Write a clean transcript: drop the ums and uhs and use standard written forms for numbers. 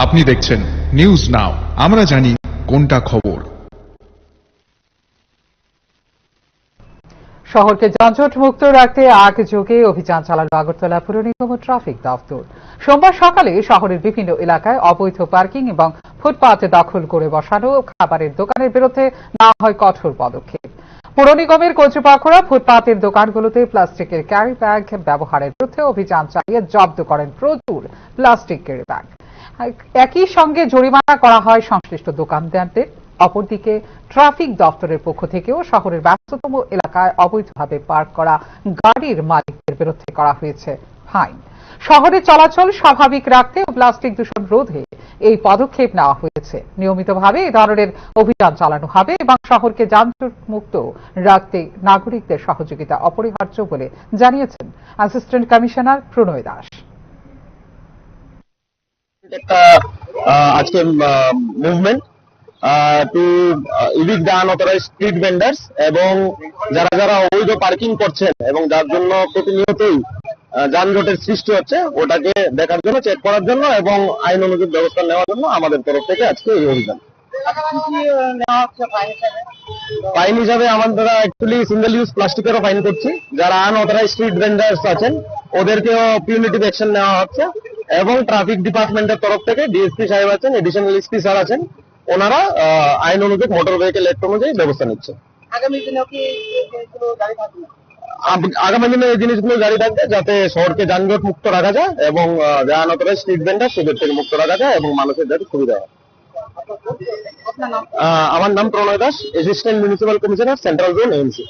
আপনি দেখছেন news now, আমরা জানি কোনটা খবর। শহরকে যানজট মুক্ত রাখতে একযোগে অভিযান চালানো আগরতলা পুর নিগম ও ট্রাফিক দপ্তর। সোমবার সকালে শহরের বিভিন্ন এলাকায় অবৈধ পার্কিং এবং ফুটপাত দখল করে বসানো খাবারের দোকানের বিরুদ্ধে নেওয়া হয় কঠোর পদক্ষেপ। পুর নিগমের কর্তৃপক্ষরা ফুটপাতের দোকানগুলোতে প্লাস্টিকের ক্যারি ব্যাগ ব্যবহারের বিরুদ্ধে অভিযান চালিয়ে জব্দ করেন প্রচুর প্লাস্টিক ক্যারি ব্যাগ। একই সঙ্গে জরিমানা করা হয় সংশ্লিষ্ট দোকানদারদের। অপরদিকে ট্রাফিক দপ্তরের পক্ষ থেকেও শহরের ব্যস্ততম এলাকায় অবৈধভাবে পার্ক করা গাড়ির মালিকদের বিরুদ্ধে করা হয়েছে ফাইন। শহরে চলাচল স্বাভাবিক রাখতে ও প্লাস্টিক দূষণ রোধে এই পদক্ষেপ নেওয়া হয়েছে। নিয়মিতভাবে এই ধরনের অভিযান চালানো হবে এবং শহরকে যানজট মুক্ত রাখতে নাগরিকদের সহযোগিতা অপরিহার্য বলে জানিয়েছেন অ্যাসিস্ট্যান্ট কমিশনার প্রণয় দাস। আজকে movement to evict the unauthorised street vendors এবং যারা যারা অবৈধ পার্কিং করছেন এবং যার জন্য প্রতিনিয়তই যানজটের সৃষ্টি হচ্ছে ওটাকে দেখার জন্য, চেক করার জন্য এবং আইন অনুযায়ী ব্যবস্থা নেওয়ার জন্য আমাদের তরফ থেকে আজকে এই অভিযান। ফাইন হিসাবে আমরা অ্যাকচুয়ালি সিঙ্গেল ইউজ প্লাস্টিকেরও ফাইন করছি। যারা আনঅথরাইজড স্ট্রিট ভেন্ডার্স আছেন ওদেরকেও পিউনিটিভ অ্যাকশন নেওয়া হচ্ছে এবং ট্রাফিক ডিপার্টমেন্টের তরফ থেকে ডিএসপি সাহেব আছেন, এডিশনাল এসপি স্যার আছেন, ওনারা আইন অনুযায়ী মোটর ভেহিকেল অ্যাক্ট অনুযায়ী ব্যবস্থা নিচ্ছে। আগামী দিনে এই জিনিসগুলো জারি থাকবে যাতে শহরকে যানজট মুক্ত রাখা যায় এবং আনঅথরাইজড স্ট্রিট ভেন্ডার সেদের থেকে মুক্ত রাখা যায় এবং মানুষের যাতে সুবিধা হয়। আমার নাম Pranay Das, assistant municipal commissioner, central zone AMC.